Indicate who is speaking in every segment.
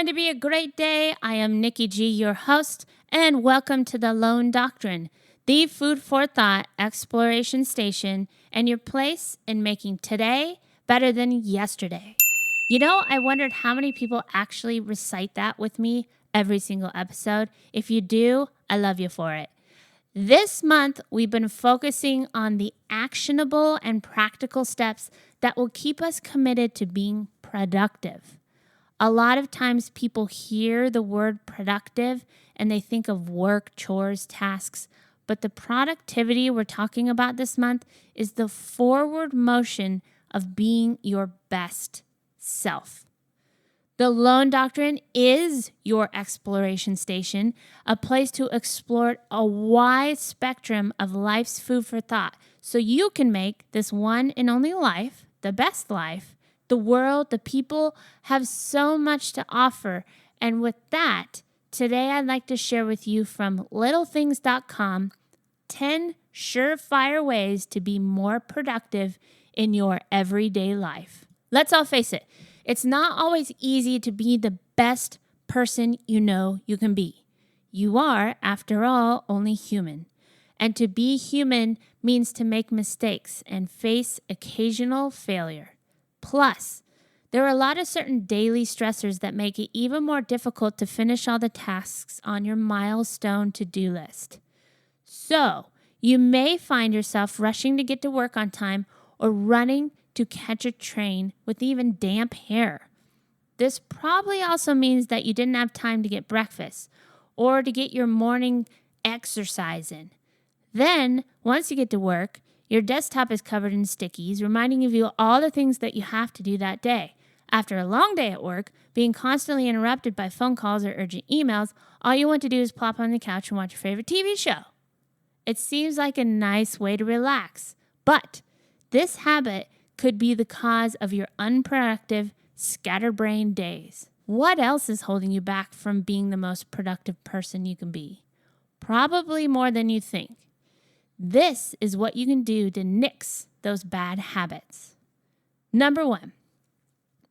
Speaker 1: going to be a great day. I am Nikki G, your host, and welcome to the Lone Doctrine, the food for thought exploration station and your place in making today better than yesterday. You know, I wondered how many people actually recite that with me every single episode. If you do, I love you for it. This month, we've been focusing on the actionable and practical steps that will keep us committed to being productive. A lot of times people hear the word productive and they think of work, chores, tasks, but the productivity we're talking about this month is the forward motion of being your best self. The Lone Doctrine is your exploration station, a place to explore a wide spectrum of life's food for thought so you can make this one and only life, the best life. The world, the people have so much to offer. And with that, today I'd like to share with you from littlethings.com 10 surefire ways to be more productive in your everyday life. Let's all face it. It's not always easy to be the best person you know you can be. You are, after all, only human. And to be human means to make mistakes and face occasional failure. Plus, there are a lot of certain daily stressors that make it even more difficult to finish all the tasks on your milestone to-do list. So, you may find yourself rushing to get to work on time or running to catch a train with even damp hair. This probably also means that you didn't have time to get breakfast or to get your morning exercise in. Then, once you get to work, your desktop is covered in stickies, reminding you of all the things that you have to do that day. After a long day at work, being constantly interrupted by phone calls or urgent emails, all you want to do is plop on the couch and watch your favorite TV show. It seems like a nice way to relax, but this habit could be the cause of your unproductive, scatterbrained days. What else is holding you back from being the most productive person you can be? Probably more than you think. This is what you can do to nix those bad habits. Number 1,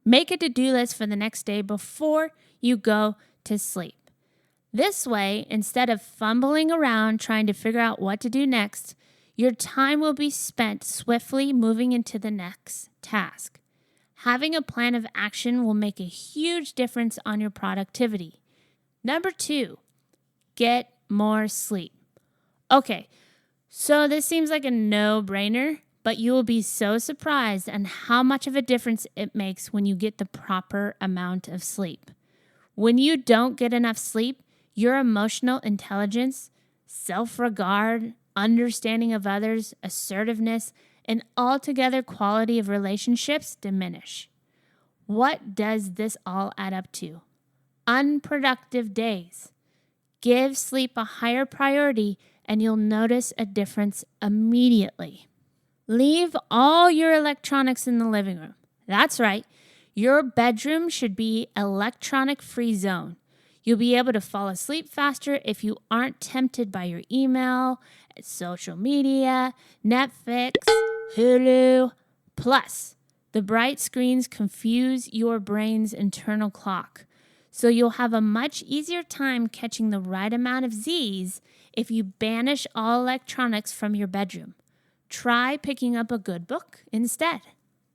Speaker 1: make a to-do list for the next day before you go to sleep. This way, instead of fumbling around trying to figure out what to do next, your time will be spent swiftly moving into the next task. Having a plan of action will make a huge difference on your productivity. Number 2, get more sleep. Okay, so this seems like a no-brainer, but you will be so surprised at how much of a difference it makes when you get the proper amount of sleep. When you don't get enough sleep, your emotional intelligence, self-regard, understanding of others, assertiveness, and altogether quality of relationships diminish. What does this all add up to? Unproductive days. Give sleep a higher priority and you'll notice a difference immediately. Leave all your electronics in the living room. That's right. Your bedroom should be an electronic-free zone. You'll be able to fall asleep faster if you aren't tempted by your email, social media, Netflix, Hulu. Plus, the bright screens confuse your brain's internal clock. So you'll have a much easier time catching the right amount of Z's if you banish all electronics from your bedroom. Try picking up a good book instead.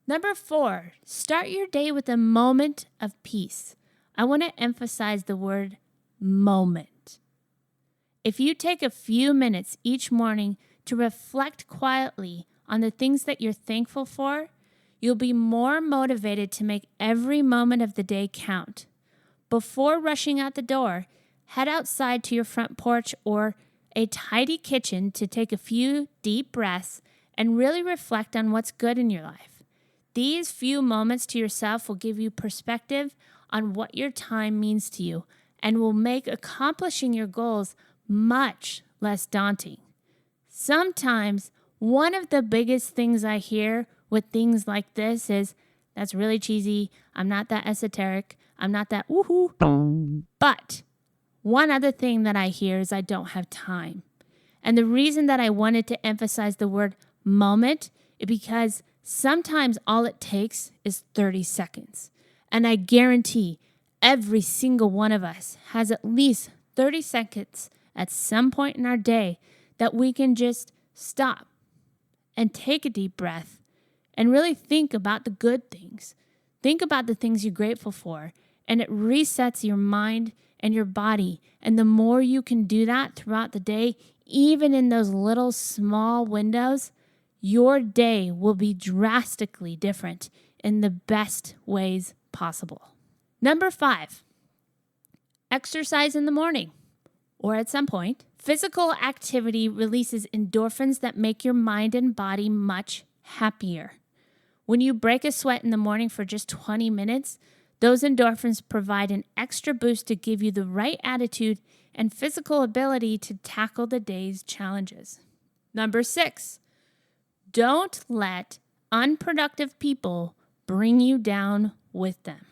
Speaker 1: Number 4, start your day with a moment of peace. I want to emphasize the word moment. If you take a few minutes each morning to reflect quietly on the things that you're thankful for, you'll be more motivated to make every moment of the day count. Before rushing out the door, head outside to your front porch or a tidy kitchen to take a few deep breaths and really reflect on what's good in your life. These few moments to yourself will give you perspective on what your time means to you and will make accomplishing your goals much less daunting. Sometimes one of the biggest things I hear with things like this is, that's really cheesy, I'm not that esoteric, I'm not that woohoo. But one other thing that I hear is I don't have time. And the reason that I wanted to emphasize the word moment is because sometimes all it takes is 30 seconds. And I guarantee Every single one of us has at least 30 seconds at some point in our day that we can just stop and take a deep breath and really think about the good things. Think about the things you're grateful for, and it resets your mind and your body. And the more you can do that throughout the day, even in those little small windows, your day will be drastically different in the best ways possible. Number 5, exercise in the morning or at some point. Physical activity releases endorphins that make your mind and body much happier. When you break a sweat in the morning for just 20 minutes, those endorphins provide an extra boost to give you the right attitude and physical ability to tackle the day's challenges. Number 6, don't let unproductive people bring you down with them.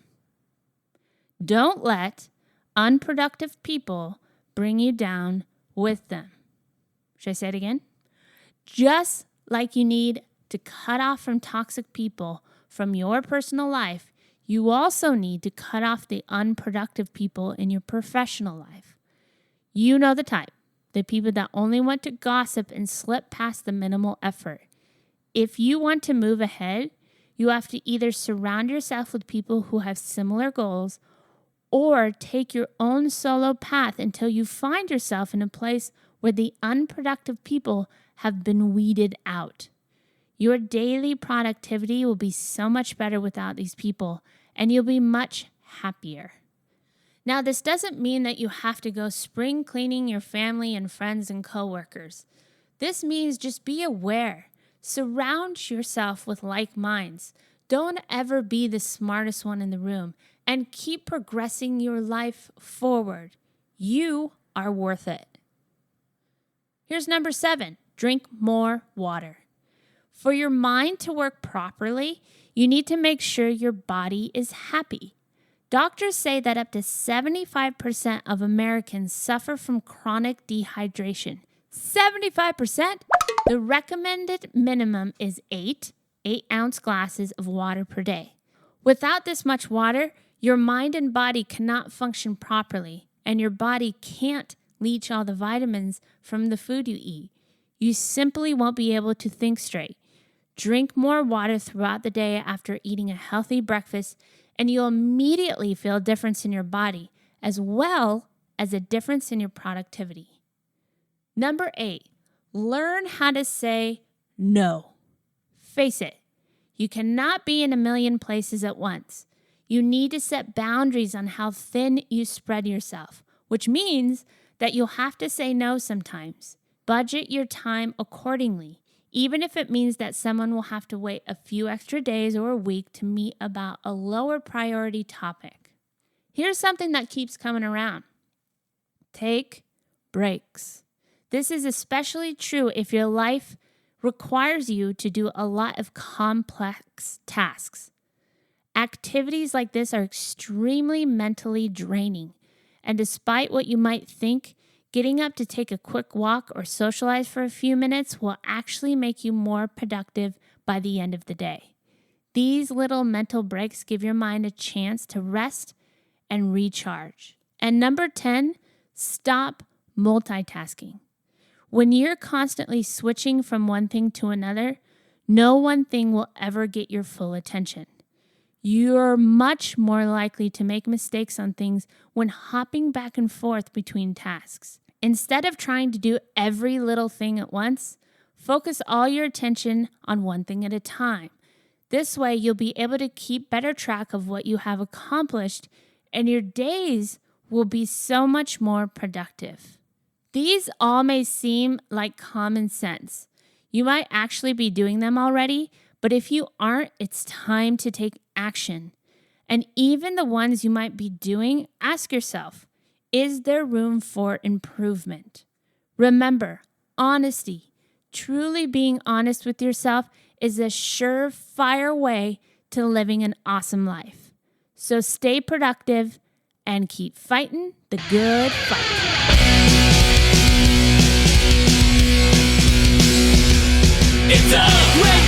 Speaker 1: Don't let unproductive people bring you down with them. Should I say it again? Just like you need to cut off from toxic people from your personal life, you also need to cut off the unproductive people in your professional life. You know the type, the people that only want to gossip and slip past the minimal effort. If you want to move ahead, you have to either surround yourself with people who have similar goals or take your own solo path until you find yourself in a place where the unproductive people have been weeded out. Your daily productivity will be so much better without these people, and you'll be much happier. Now, this doesn't mean that you have to go spring cleaning your family and friends and coworkers. This means just be aware. Surround yourself with like minds. Don't ever be the smartest one in the room, and keep progressing your life forward. You are worth it. Here's number 7, drink more water. For your mind to work properly, you need to make sure your body is happy. Doctors say that up to 75% of Americans suffer from chronic dehydration. 75%? The recommended minimum is 8 8-ounce glasses of water per day. Without this much water, your mind and body cannot function properly, and your body can't leach all the vitamins from the food you eat. You simply won't be able to think straight. Drink more water throughout the day after eating a healthy breakfast, and you'll immediately feel a difference in your body, as well as a difference in your productivity. Number 8, learn how to say no. Face it, you cannot be in a million places at once. You need to set boundaries on how thin you spread yourself, which means that you'll have to say no sometimes. Budget your time accordingly, even if it means that someone will have to wait a few extra days or a week to meet about a lower priority topic. Here's something that keeps coming around. Take breaks. This is especially true if your life requires you to do a lot of complex tasks. Activities like this are extremely mentally draining, and despite what you might think, getting up to take a quick walk or socialize for a few minutes will actually make you more productive by the end of the day. These little mental breaks give your mind a chance to rest and recharge. And number 10, stop multitasking. When you're constantly switching from one thing to another, no one thing will ever get your full attention. You're much more likely to make mistakes on things when hopping back and forth between tasks. Instead of trying to do every little thing at once, focus all your attention on one thing at a time. This way, you'll be able to keep better track of what you have accomplished, and your days will be so much more productive. These all may seem like common sense. You might actually be doing them already, but if you aren't, it's time to take action. And even the ones you might be doing, ask yourself, is there room for improvement? Remember, honesty, truly being honest with yourself, is a surefire way to living an awesome life. So stay productive and keep fighting the good fight.
Speaker 2: It's a